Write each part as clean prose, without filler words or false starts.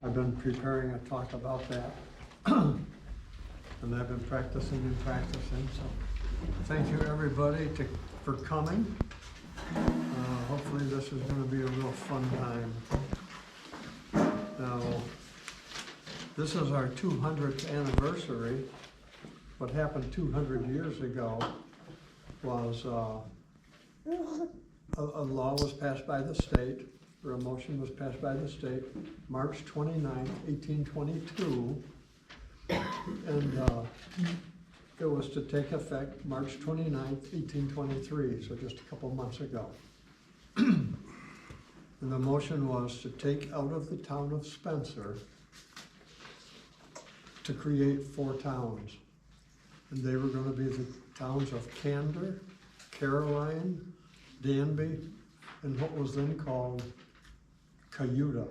I've been preparing a talk about that. And I've been practicing and practicing, so thank you everybody for coming. Hopefully this is going to be a real fun time. Now, this is our 200th anniversary. What happened 200 years ago was a law was passed by the state, or a motion was passed by the state, March 29, 1822, and it was to take effect March 29, 1823, so just a couple months ago. And the motion was to take out of the town of Spencer to create 4 towns. And they were going to be the towns of Candor, Caroline, Danby, and what was then called Cayuta.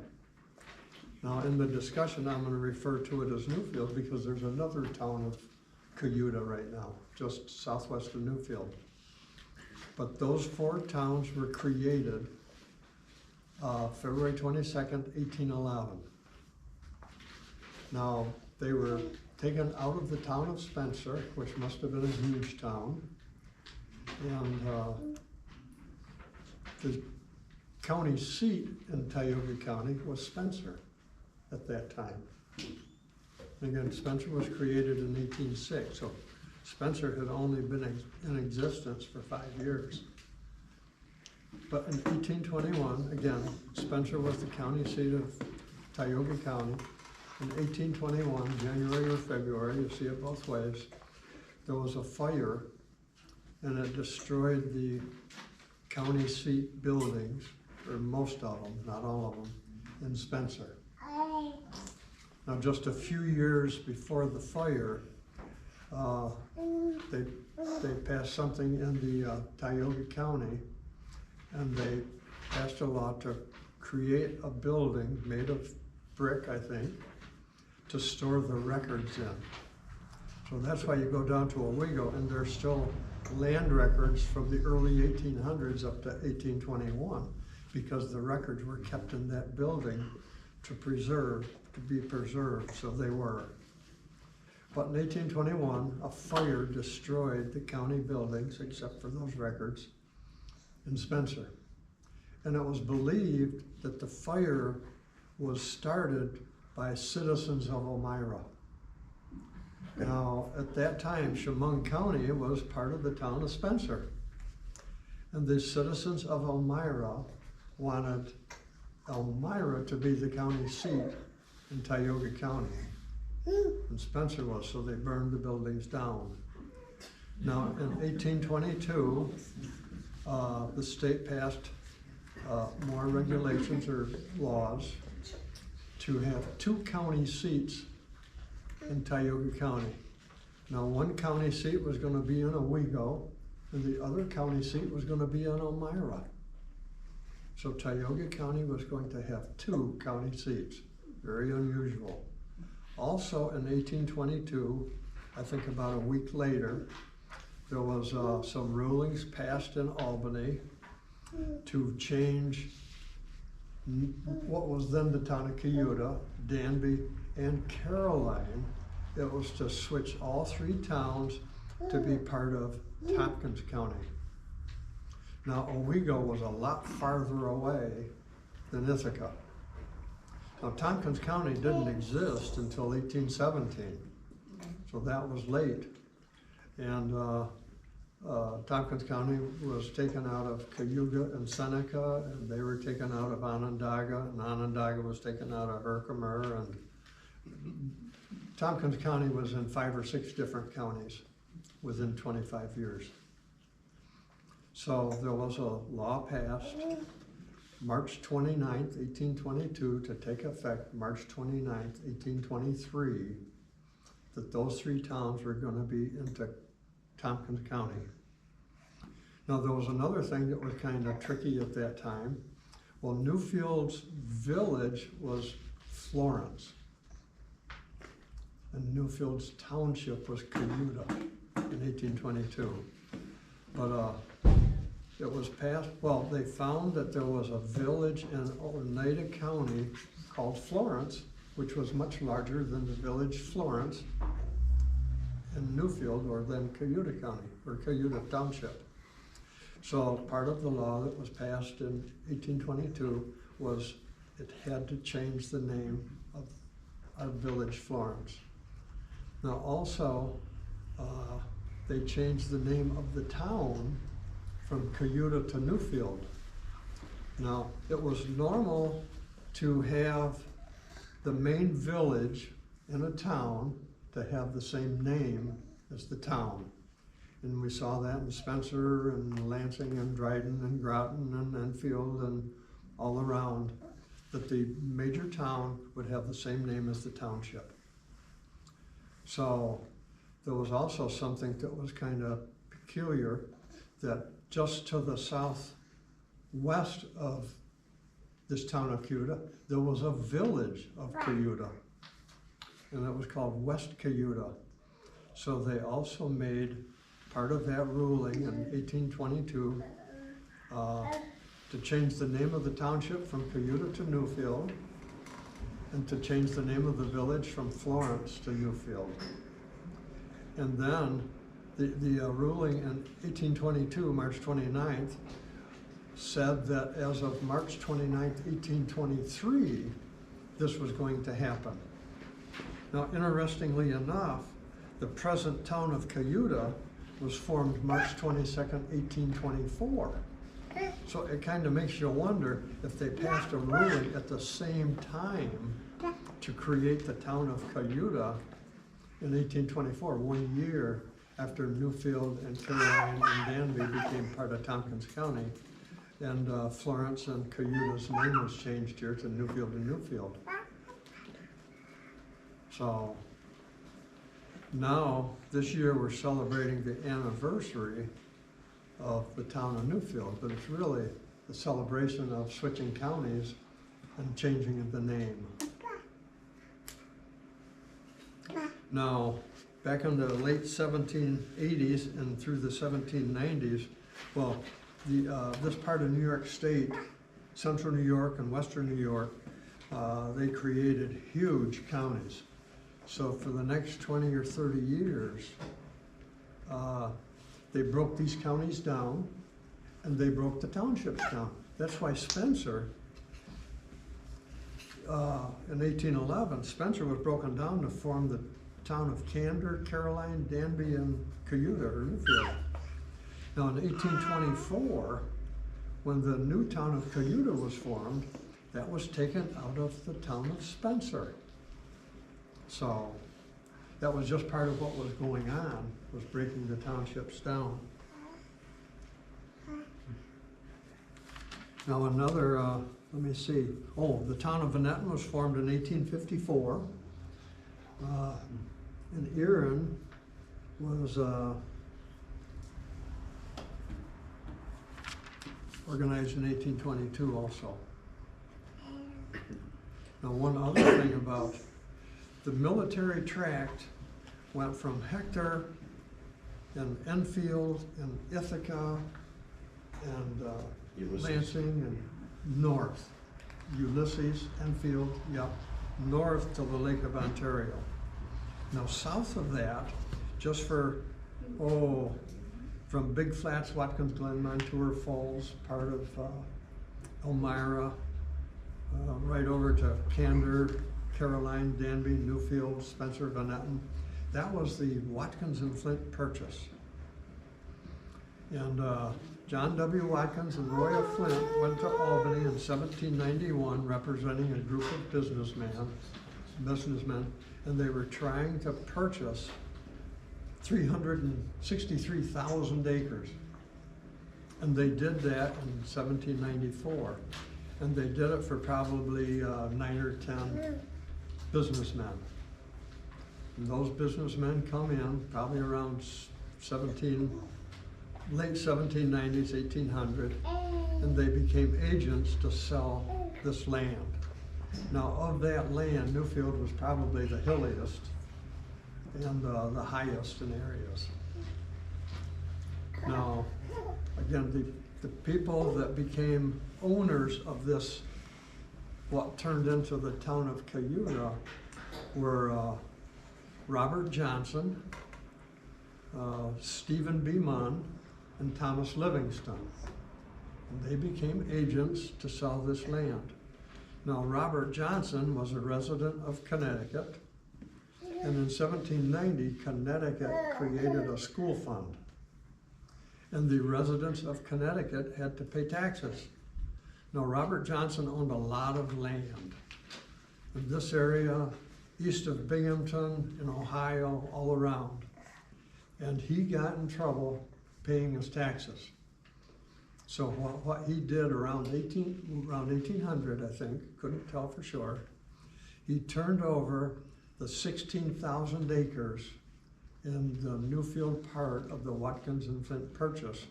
Now in the discussion I'm going to refer to it as Newfield because there's another town of Cayuta right now, just southwest of Newfield. But those 4 towns were created February 22nd, 1811. Now they were taken out of the town of Spencer, which must have been a huge town, and the county seat in Tioga County was Spencer at that time. And again, Spencer was created in 1806, so Spencer had only been in existence for 5 years. But in 1821, again, Spencer was the county seat of Tioga County. In 1821, January or February, you see it both ways, there was a fire and it destroyed the county seat buildings, or most of them, not all of them, in Spencer. Now just a few years before the fire, they passed something in the Tioga County, and they passed a law to create a building made of brick, I think, to store the records in. So that's why you go down to Owego and there's still land records from the early 1800s up to 1821, because the records were kept in that building to be preserved, so they were. But in 1821, a fire destroyed the county buildings, except for those records, in Spencer. And it was believed that the fire was started by citizens of Elmira. Now, at that time, Chemung County was part of the town of Spencer. And the citizens of Elmira wanted Elmira to be the county seat in Tioga County. And Spencer was, so they burned the buildings down. Now, in 1822, the state passed more regulations or laws to have 2 county seats in Tioga County. Now, one county seat was going to be in Owego, and the other county seat was going to be in Elmira. So Tioga County was going to have 2 county seats. Very unusual. Also in 1822, I think about a week later, there was some rulings passed in Albany to change what was then the town of Cayuta, Danby, and Caroline. It was to switch all 3 towns to be part of Tompkins County. Now, Owego was a lot farther away than Ithaca. Now, Tompkins County didn't exist until 1817, so that was late. And Tompkins County was taken out of Cayuga and Seneca, and they were taken out of Onondaga, and Onondaga was taken out of Herkimer, and Tompkins County was in 5 or 6 different counties within 25 years. So there was a law passed March 29th, 1822 to take effect March 29th, 1823, that those 3 towns were going to be into Tompkins County. Now there was another thing that was kind of tricky at that time. Well, Newfield's village was Florence, and Newfield's township was Cayuta in 1822. But it was passed, well, they found that there was a village in Oneida County called Florence, which was much larger than the village Florence in Newfield, or then Cayuga County, or Cayuga Township. So part of the law that was passed in 1822 was it had to change the name of our village Florence. Now also, they changed the name of the town from Cayuga to Newfield. Now, it was normal to have the main village in a town to have the same name as the town. And we saw that in Spencer and Lansing and Dryden and Groton and Enfield and all around, that the major town would have the same name as the township. So there was also something that was kind of peculiar, that just to the southwest of this town of Cayuga, there was a village of Cayuga, and it was called West Cayuga. So they also made part of that ruling in 1822 to change the name of the township from Cayuga to Newfield, and to change the name of the village from Florence to Newfield. And then the ruling in 1822, March 29th, said that as of March 29th, 1823, this was going to happen. Now, interestingly enough, the present town of Cayuga was formed March 22nd, 1824. So it kind of makes you wonder if they passed a ruling at the same time to create the town of Cayuga in 1824, 1 year after Newfield and Caroline and Danby became part of Tompkins County, and Florence and Cayuga's name was changed here to Newfield and Newfield. So now, this year, we're celebrating the anniversary of the town of Newfield, but it's really the celebration of switching counties and changing the name. Now, back in the late 1780s and through the 1790s, well, this part of New York State, central New York and western New York, they created huge counties. So for the next 20 or 30 years, they broke these counties down, and they broke the townships down. That's why Spencer, in 1811, Spencer was broken down to form the town of Candor, Caroline, Danby, and Cayuga, or Newfield. Now in 1824, when the new town of Cayuga was formed, that was taken out of the town of Spencer. So that was just part of what was going on, was breaking the townships down. Now another, let me see, the town of Venetton was formed in 1854. And Erin was organized in 1822 also. Now one other thing about the military tract went from Hector and Enfield and Ithaca and Lansing and north. Ulysses, Enfield, north to the Lake of Ontario. Now south of that, just for, from Big Flats, Watkins Glen, Montour Falls, part of Elmira, right over to Candor, Caroline, Danby, Newfield, Spencer, Venetton. That was the Watkins and Flint Purchase. And John W. Watkins and Roy Flint went to Albany in 1791 representing a group of businessmen, and they were trying to purchase 363,000 acres. And they did that in 1794. And they did it for probably 9 or 10 businessmen. And those businessmen come in probably around late 1790s, 1800, and they became agents to sell this land. Now of that land, Newfield was probably the hilliest and the highest in areas. Now, again, the people that became owners of this what turned into the town of Cayuga were Robert Johnson, Stephen B. Munn, and Thomas Livingston. And they became agents to sell this land. Now, Robert Johnson was a resident of Connecticut, and in 1790, Connecticut created a school fund. And the residents of Connecticut had to pay taxes. Now, Robert Johnson owned a lot of land in this area, east of Binghamton, in Ohio, all around. And he got in trouble paying his taxes. So what he did around 1800, I think, couldn't tell for sure, he turned over the 16,000 acres in the Newfield part of the Watkins and Flint Purchase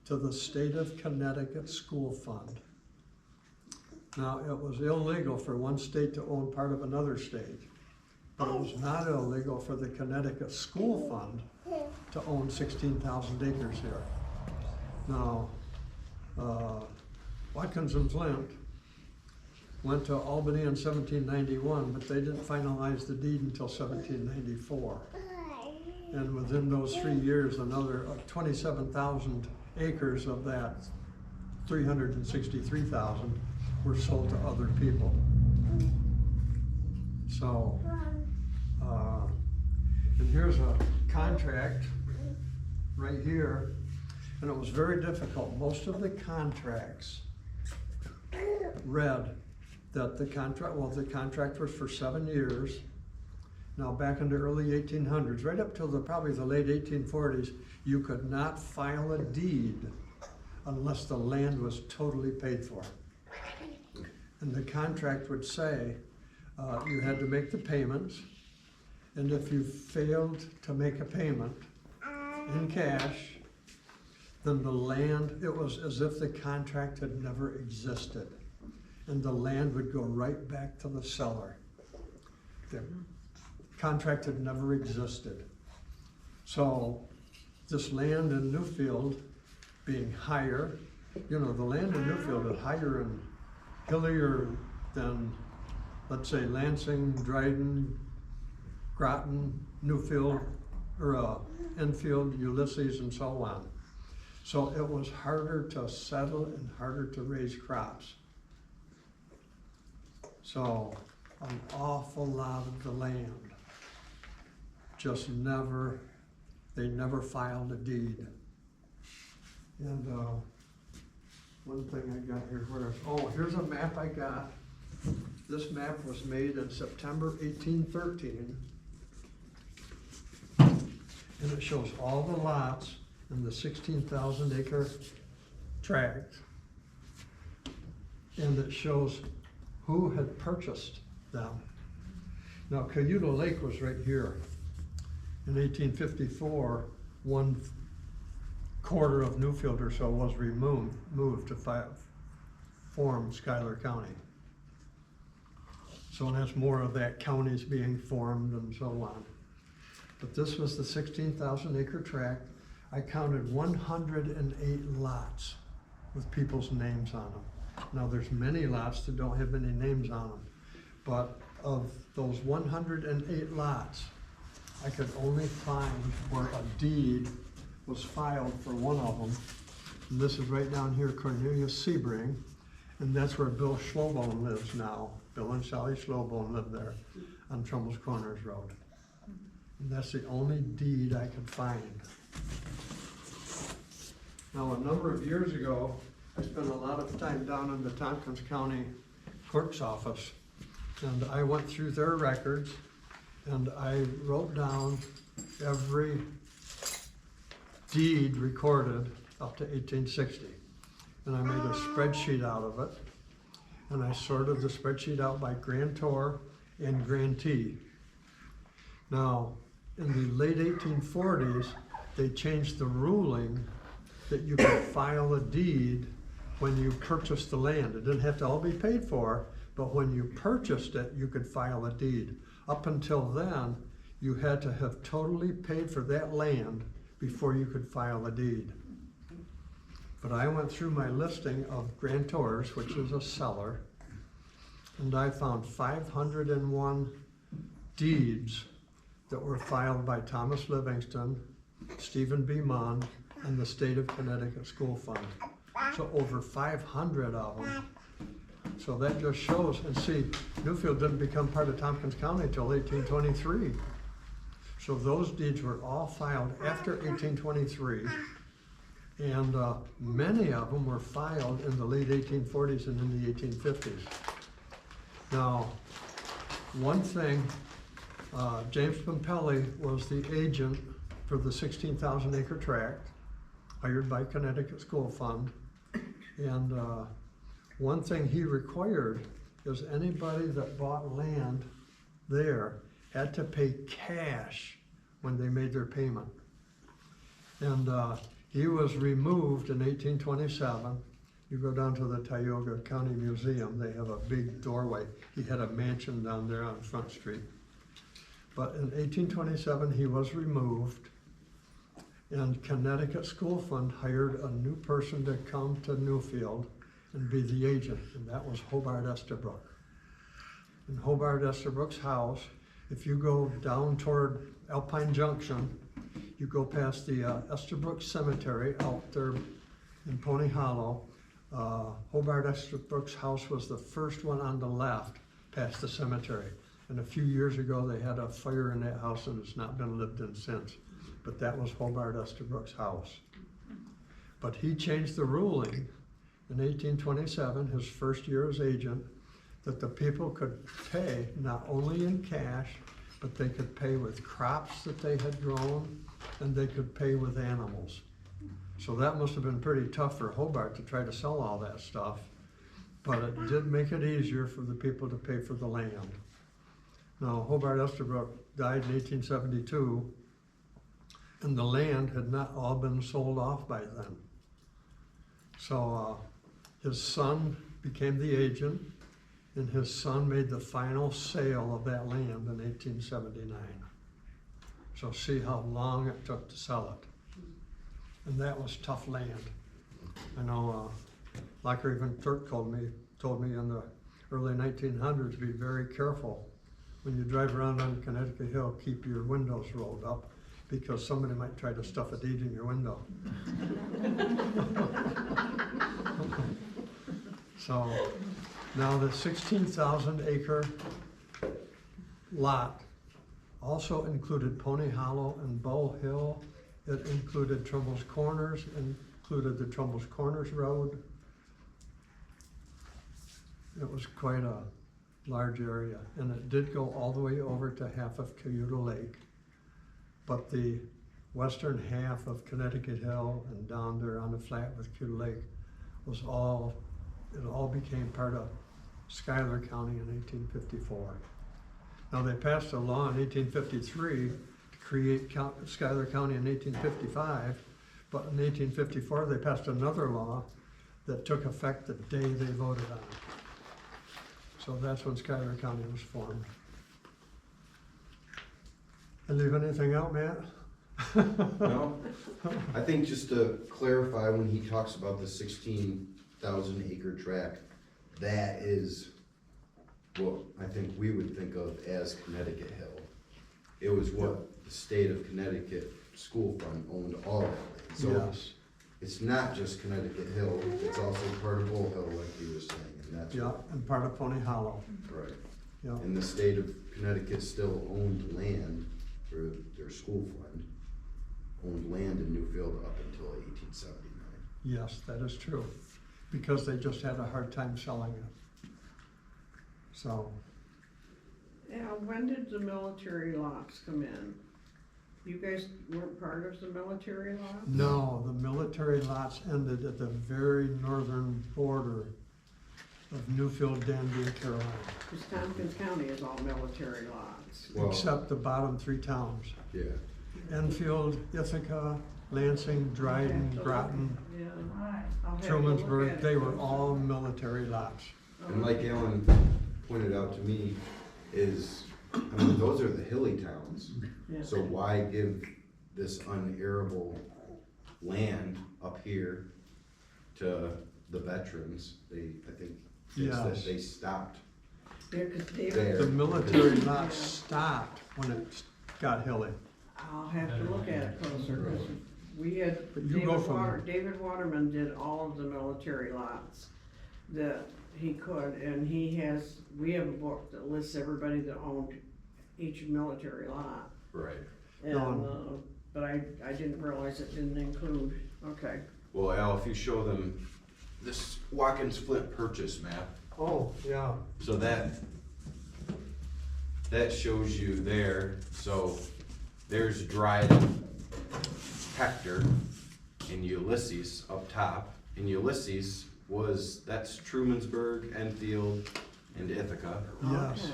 to the state of Connecticut School Fund. Now, it was illegal for one state to own part of another state, but it was not illegal for the Connecticut School Fund to own 16,000 acres here. Now, Watkins and Flint went to Albany in 1791, but they didn't finalize the deed until 1794. And within those 3 years, another 27,000 acres of that 363,000 were sold to other people. So, and here's a contract right here, and it was very difficult. Most of the contracts read that the contract was for 7 years. Now, back in the early 1800s, right up till probably the late 1840s, you could not file a deed unless the land was totally paid for. And the contract would say you had to make the payments, and if you failed to make a payment in cash, then the land, it was as if the contract had never existed, and the land would go right back to the seller. The contract had never existed. So this land in Newfield being higher, you know, the land in Newfield is higher and hillier than, let's say, Lansing, Dryden, Groton, Newfield, or Enfield, Ulysses, and so on. So it was harder to settle and harder to raise crops. So an awful lot of the land just they never filed a deed. And one thing I got here, here's a map I got. This map was made in September 1813. And it shows all the lots in the 16,000 acre tract. And it shows who had purchased them. Now, Cayuga Lake was right here. In 1854, 1/4 of Newfield or so was moved to form Schuyler County. So that's more of that counties being formed and so on. But this was the 16,000 acre tract. I counted 108 lots with people's names on them. Now there's many lots that don't have any names on them, but of those 108 lots, I could only find where a deed was filed for one of them. And this is right down here, Cornelius Sebring, and that's where Bill Schlobone lives now. Bill and Sally Schlobone lived there on Trumbull's Corners Road. And that's the only deed I could find. Now, a number of years ago, I spent a lot of time down in the Tompkins County Clerk's office, and I went through their records, and I wrote down every deed recorded up to 1860. And I made a spreadsheet out of it, and I sorted the spreadsheet out by grantor and grantee. Now, in the late 1840s, they changed the ruling that you could file a deed when you purchased the land. It didn't have to all be paid for, but when you purchased it, you could file a deed. Up until then, you had to have totally paid for that land before you could file a deed. But I went through my listing of grantors, which is a seller, and I found 501 deeds that were filed by Thomas Livingston, Stephen B. Mond, and the State of Connecticut School Fund. So over 500 of them. So that just shows, and see, Newfield didn't become part of Tompkins County until 1823. So those deeds were all filed after 1823. And many of them were filed in the late 1840s and in the 1850s. Now, one thing, James Pompelli was the agent for the 16,000 acre tract, hired by Connecticut School Fund. And one thing he required is anybody that bought land there had to pay cash when they made their payment. And he was removed in 1827. You go down to the Tioga County Museum, they have a big doorway. He had a mansion down there on Front Street. But in 1827, he was removed, and Connecticut School Fund hired a new person to come to Newfield and be the agent, and that was Hobart Estabrook. And Hobart Estabrook's house, if you go down toward Alpine Junction, you go past the Estabrook Cemetery out there in Pony Hollow. Hobart Estabrook's house was the first one on the left past the cemetery. And a few years ago, they had a fire in that house and it's not been lived in since. But that was Hobart Estabrook's house. But he changed the ruling in 1827, his first year as agent, that the people could pay not only in cash, but they could pay with crops that they had grown, and they could pay with animals. So that must have been pretty tough for Hobart to try to sell all that stuff, but it did make it easier for the people to pay for the land. Now, Hobart Estabrook died in 1872, and the land had not all been sold off by then. So his son became the agent, and his son made the final sale of that land in 1879. So see how long it took to sell it. And that was tough land. I know Locker even Turk told me in the early 1900s, be very careful when you drive around on Connecticut Hill, keep your windows rolled up, because somebody might try to stuff a deed in your window. So now the 16,000 acre lot also included Pony Hollow and Bow Hill. It included Trumbull's Corners, included the Trumbull's Corners Road. It was quite a large area, and it did go all the way over to half of Cayuga Lake. But the western half of Connecticut Hill and down there on the flat with Cayuga Lake was all, it all became part of Schuyler County in 1854. Now they passed a law in 1853 to create Schuyler County in 1855, but in 1854 they passed another law that took effect the day they voted on it. So that's when Schuyler County was formed. I leave anything out, Matt? No, I think just to clarify, when he talks about the 16,000 acre tract, that is what I think we would think of as Connecticut Hill. It was what the state of Connecticut School Fund owned all of it. So Yes. it's not just Connecticut Hill, it's also part of Bull Hill, like you were saying, and that's Yeah, and part of Pony Hollow. right. Yeah. And the state of Connecticut still owned land for their school fund, owned land in Newfield up until 1879. Yes, that is true, because they just had a hard time selling it. So, Yeah, when did the military lots come in? You guys weren't part of the military lots? no, the military lots ended at the very northern border of Newfield, Danby, and Carolina, Because Tompkins County is all military lots. Well, except the bottom three towns. yeah, Enfield, Ithaca, Lansing, Dryden, Groton, Yeah. I'll have to look at Trumansburg, it. they were all military lots. and like Alan pointed out to me, is, I mean, those are the hilly towns, Yeah. so why give this unarable land up here to the veterans? I think it's that Yes. they stopped Yeah, 'cause David, there. The military lot stopped when it got hilly. I'll have to look at it closer, 'cause we had, But you go from- David Waterman did all of the military lots that he could, and we have a book that lists everybody that owned each military lot. Right. And, No. but I didn't realize it didn't include, okay. Well, Al, if you show them this Watkins Flint purchase map, Oh, yeah. so that shows you there, so there's Dryden, Hector, and Ulysses up top. And Ulysses that's Trumansburg, Enfield, and Ithaca. Yes.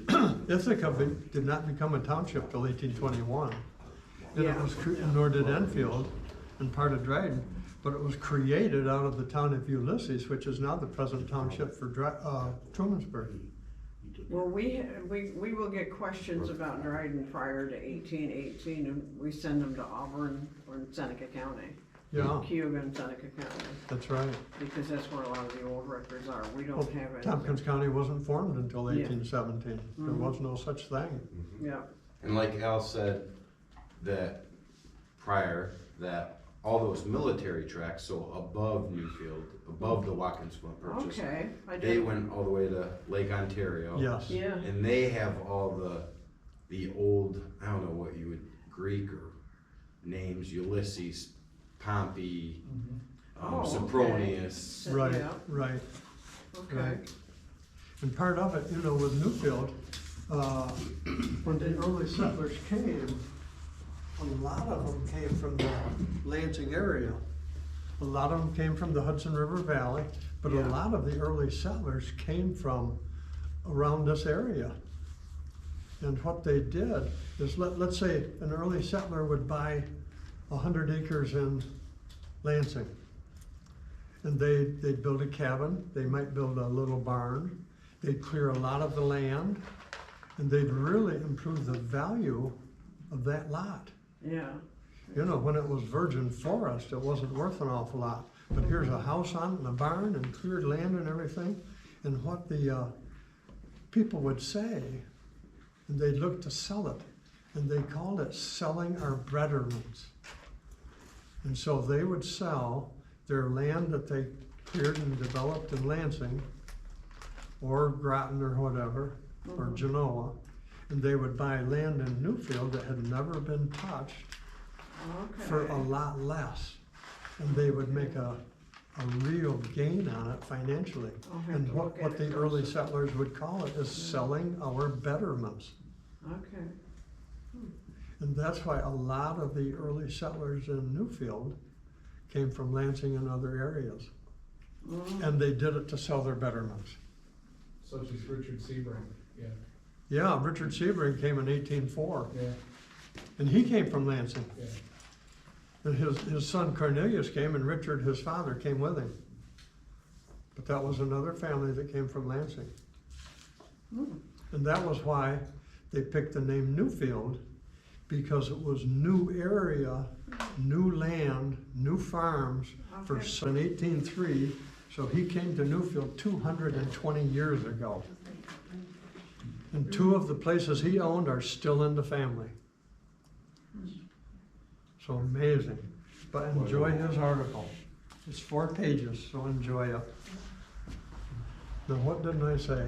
Okay. Ithaca did not become a township till 1821. And it Yeah. was, nor did Enfield and part of Dryden, but it was created out of the town of Ulysses, which is now the present township for Trumansburg. Well, we will get questions about Dryden prior to 1818, and we send them to Auburn or Seneca County, Yeah, Cuba and Seneca County, that's right. because that's where a lot of the old records are. We Well, don't have it. Tompkins County wasn't formed until Yeah. 1817. There Mhm. was no such thing. Yeah, And like Al said, that prior, that all those military tracks, so above Newfield, above the Watkins Flint purchase, okay, I they did, went all the way to Lake Ontario. Yes. Oh. yeah, And they have all the old, I don't know what you would, Greek or names, Ulysses, Pompey, Oh, okay. Sempronius. Right, Yeah. right. okay. Right. And part of it, with Newfield, when the early settlers came, a lot of them came from the Lansing area. A lot of them came from the Hudson River Valley, but a Yeah. lot of the early settlers came from around this area. And what they did is, let's say an early settler would buy 100 acres in Lansing. And they'd build a cabin, they might build a little barn, they'd clear a lot of the land, and they'd really improve the value of that lot. Yeah, When it was virgin forest, it wasn't worth an awful lot. But here's a house on it and a barn and cleared land and everything. And what the people would say, and they'd look to sell it, and they called it selling our betterments. And so they would sell their land that they cleared and developed in Lansing, or Groton or whatever, or Genoa, and they would buy land in Newfield that had never been touched for a okay. lot less. And they would make a real gain on it financially. I'll have And to what look at the it early closer. settlers would call it is selling our betterments. Okay, And that's why a lot of the early settlers in Newfield came from Lansing and other areas. And they did it to sell their betterments. Such as Richard Sebring, yeah, Yeah, Richard Sebring came in 1804, yeah, and he came from Lansing. yeah. And his son Cornelius came, and Richard, his father, came with him. But that was another family that came from Lansing. And that was why they picked the name Newfield, because it was new area, new land, new farms for Okay. in 1803. So he came to Newfield 220 years ago. And two of the places he owned are still in the family. So amazing. But enjoy his article. It's 4 pages, so enjoy it. Now, what didn't I say?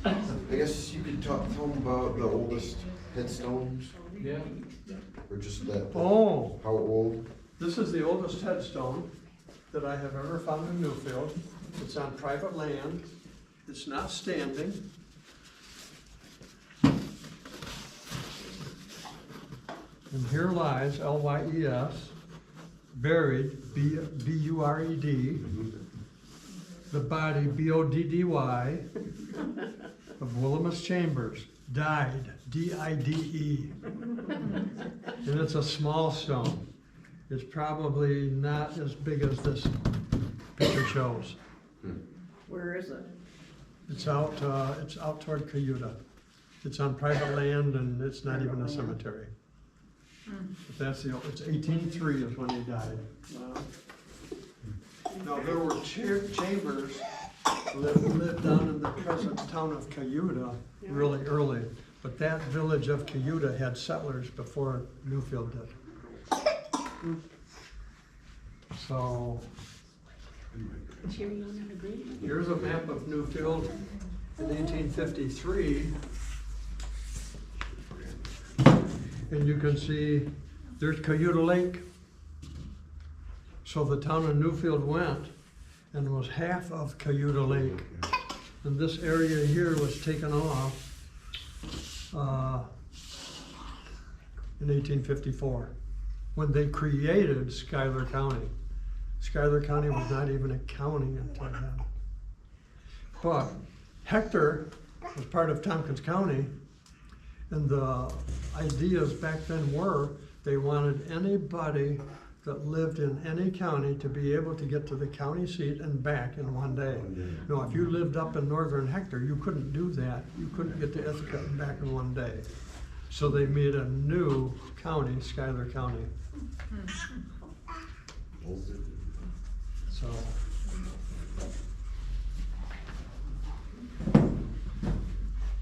I guess you could tell them about the oldest headstones, Yeah, or just that, Oh, how old? this is the oldest headstone that I have ever found in Newfield. It's on private land. It's not standing. And here lies Lyes, buried, B-U-R-E-D, the body, B-O-D-D-Y, of Willimus Chambers, died, D-I-D-E. And it's a small stone. It's probably not as big as this picture shows. Where is it? It's out toward Cayuta. It's on private land and it's not even a cemetery. But that's it's 1803 is when he died. Wow. Now, there were chambers lived down in the present town of Cayuta really early. But that village of Cayuta had settlers before Newfield did. So, here's a map of Newfield in 1853. And you can see there's Cayuta Lake. So the town of Newfield went and was half of Cayuta Lake. And this area here was taken off in 1854, when they created Schuyler County. Schuyler County was not even a county until then. But Hector was part of Tompkins County, and the ideas back then were they wanted anybody that lived in any county to be able to get to the county seat and back in one day. Now, if you lived up in northern Hector, you couldn't do that. You couldn't get to Ithaca and back in one day. So they made a new county, Schuyler County. So.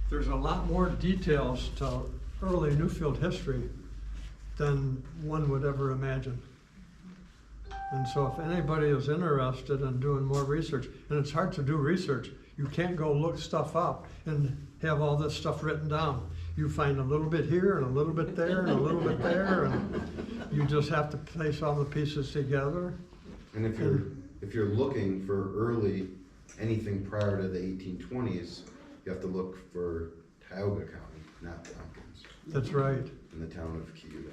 There's a lot more details to early Newfield history than one would ever imagine. And so if anybody is interested in doing more research, and it's hard to do research, you can't go look stuff up and have all this stuff written down. You find a little bit here and a little bit there and a little bit there, and you just have to place all the pieces together. And if you're looking for early, anything prior to the 1820s, you have to look for Tioga County, not Tompkins, That's right. in the town of Cayuta.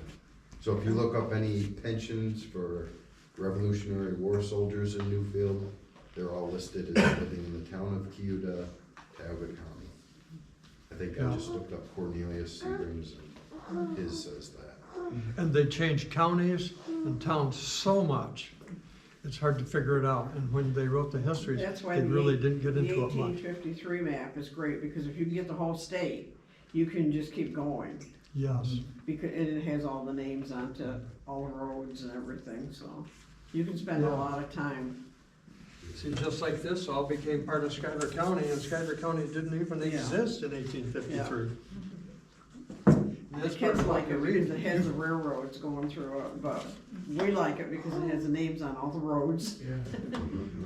So if you look up any pensions for Revolutionary War soldiers in Newfield, they're all listed as living in the town of Cayuta, Tioga County. I think I just looked up Cornelius Sebring's, and his says that. And they changed counties and towns so much, it's hard to figure it out. And when they wrote the histories, That's why they the really didn't get into it The much. 1853 map is great, because if you can get the whole state, you can just keep going. Yes. Because, and it has all the names onto all the roads and everything, so you can spend a Yeah. lot of time. See, just like this all became part of Schuyler County, and Schuyler County didn't even exist in 1853. The kids like it because it has the railroads going through it, but we like it because it has the names on all the roads. Yeah.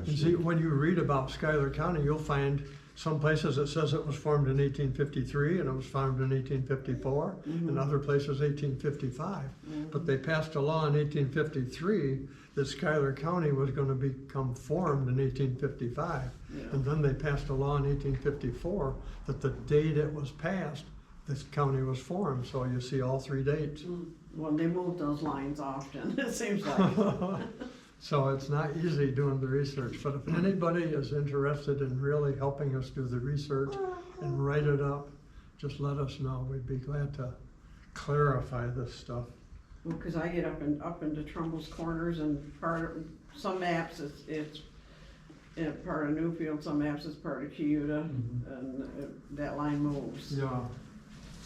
And see, when you read about Schuyler County, you'll find some places it says it was formed in 1853 and it was founded in 1854, and other places 1855. But they passed a law in 1853 that Schuyler County was going to become formed in 1855. Yeah. And then they passed a law in 1854 that the date it was passed, this county was formed. So you see all three dates. Well, they move those lines often, it seems like. So it's not easy doing the research, but if anybody is interested in really helping us do the research and write it up, just let us know. We'd be glad to clarify this stuff. Well, cause I get up into Trumbull's Corners, and some maps it's part of Newfield, some maps it's part of Cayuta, and that line moves. Yeah.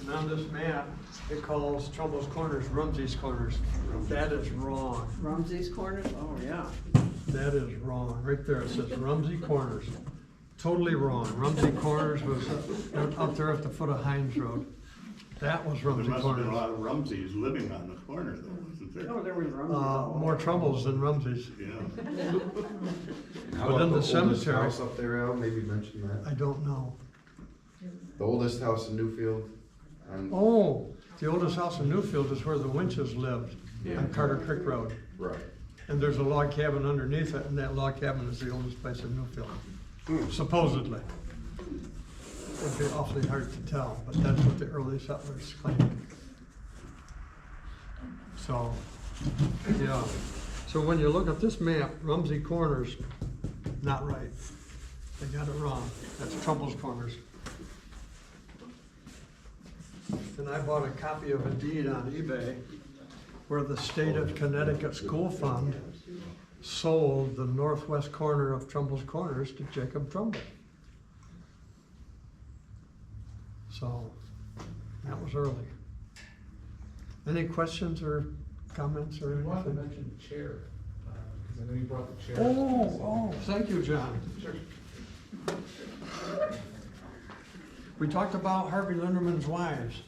And on this map, it calls Trumbull's Corners Rumsey's Corners. That is wrong. Rumsey's Corners, oh yeah. That is wrong. Right there it says Rumsey Corners. Totally wrong. Rumsey Corners was up there at the foot of Hines Road. That was There Rumsey must have been a Corners. lot of Rumseys living on the corner though, wasn't there? Oh, there was Rumsey's. More Trumbull's than Rumsey's. Yeah. How But about in the oldest cemetery- house up there, Al, maybe mention that? I don't know. The oldest house in Newfield? Oh, the oldest house in Newfield is where the Winches lived, Yeah. on Carter Creek Road. Right. And there's a log cabin underneath it, and that log cabin is the oldest place in Newfield, supposedly. It'd be awfully hard to tell, but that's what the early settlers claimed. So, yeah. So when you look at this map, Rumsey Corners, not right. They got it wrong. That's Trumbull's Corners. And I bought a copy of a deed on eBay where the state of Connecticut School Fund sold the northwest corner of Trumbull's Corners to Jacob Trumbull. So, that was early. Any questions or comments or I wanted to anything? mention the chair, because I know you brought the chair. Oh, thank you, John. Sure. We talked about Harvey Linderman's wives,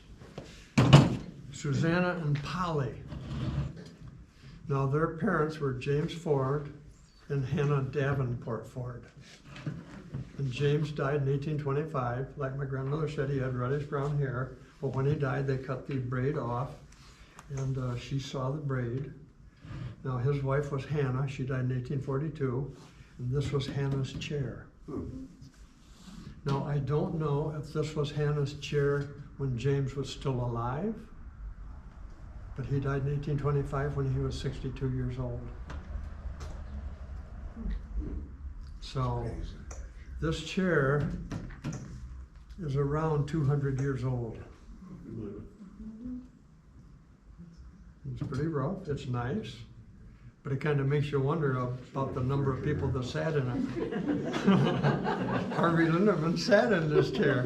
Susanna and Polly. Now, their parents were James Ford and Hannah Davenport Ford. And James died in 1825. Like my grandmother said, he had reddish brown hair, but when he died, they cut the braid off, and she saw the braid. Now, his wife was Hannah. She died in 1842, and this was Hannah's chair. Now, I don't know if this was Hannah's chair when James was still alive, but he died in 1825 when he was 62 years old. So, this chair is around 200 years old. It's pretty rough, it's nice, but it kind of makes you wonder about the number of people that sat in it. Harvey Linderman sat in this chair.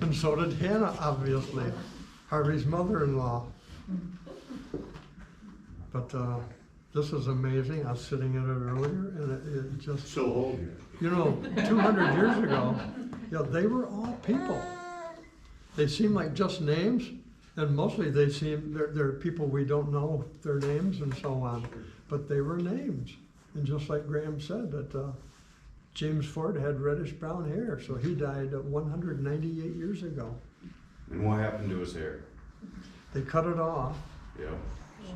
And so did Hannah, obviously, Harvey's mother-in-law. But this is amazing. I was sitting in it earlier, and it just, So old. you know, 200 years ago, yeah, they were all people. They seem like just names, and mostly they're people we don't know their names and so on, but they were names. And just like Graham said, that James Ford had reddish brown hair, so he died 198 years ago. And what happened to his hair? They cut it off, Yeah.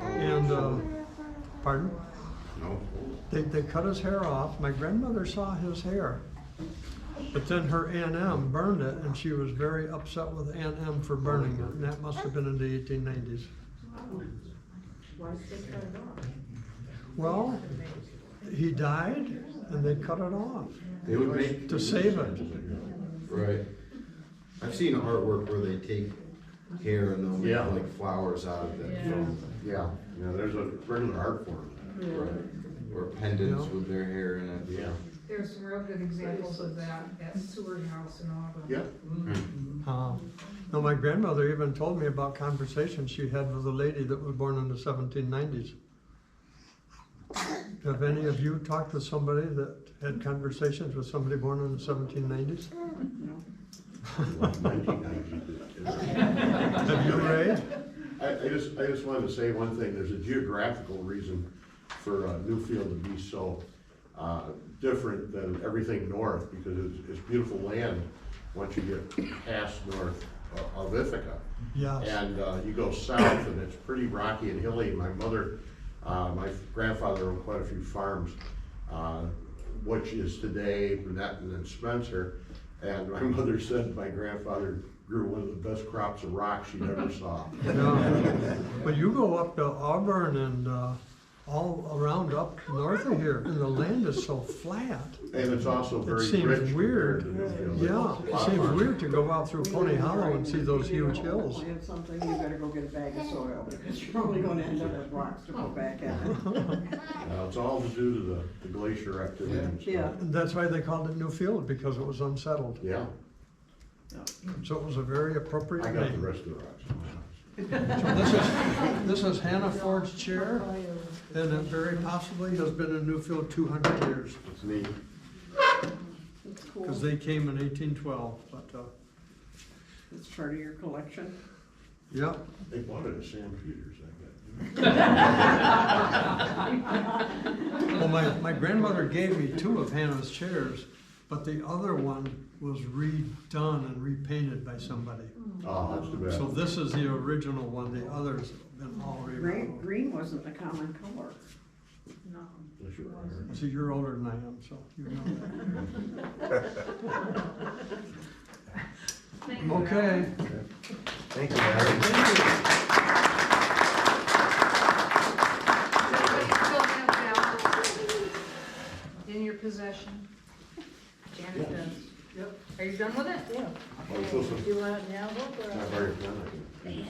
and, pardon? No. They cut his hair off. My grandmother saw his hair, but then her Aunt M burned it, and she was very upset with Aunt M for burning it, and that must have been in the 1890s. Why did they cut it off? Well, he died, and they cut it off They would make. to save it. Right. I've seen artwork where they take hair and they'll Yeah. make like flowers out of it. Yeah. Yeah, yeah, there's a regular art form. Right. Or pendants Yeah. with their hair in it. Yeah. There's some real good examples of that at Seward House in Auburn. Yeah. No, my grandmother even told me about conversations she had with a lady that was born in the 1790s. Have any of you talked with somebody that had conversations with somebody born in the 1790s? Have you, Ray? I just wanted to say one thing, there's a geographical reason for Newfield to be so different than everything north, because it's beautiful land once you get past north of Ithaca. Yes. And you go south and it's pretty rocky and hilly. My grandfather owned quite a few farms, which is today Brunetton and Spencer. And my mother said my grandfather grew one of the best crops of rocks she ever saw. Yeah. But you go up to Auburn and all around up north of here, and the land is so flat. And it's also very It seems rich weird. compared to Newfield. Yeah, A it lot seems of weird to go out through Pony Hollow and see those huge hills. Plant something, you better go get a bag of soil, because you're only gonna end up with rocks to put back in. It's all to do to the glacier activity and stuff. Yeah. And that's why they called it Newfield, because it was unsettled. Yeah, So it was a very appropriate I got the name. rest of the rocks. So this is Hannah Ford's chair, and it very possibly has been in Newfield 200 years, It's neat. It's cool. because they came in 1812, but, It's part of your collection. yeah. They bought it at Sam Peters, I bet. Well, my grandmother gave me 2 of Hannah's chairs, but the other one was redone and repainted by somebody. Oh, that's too So bad. this is the original one, the others have been all remodeled. Green wasn't the common color. No. Unless you're right. See, you're older than I am, so you know that. Okay. Thank you, Larry. Everybody still have ballots in your possession? Janet does. Yep. Are you done with it? Oh, it's also- You want it now, look, or? I've already done it.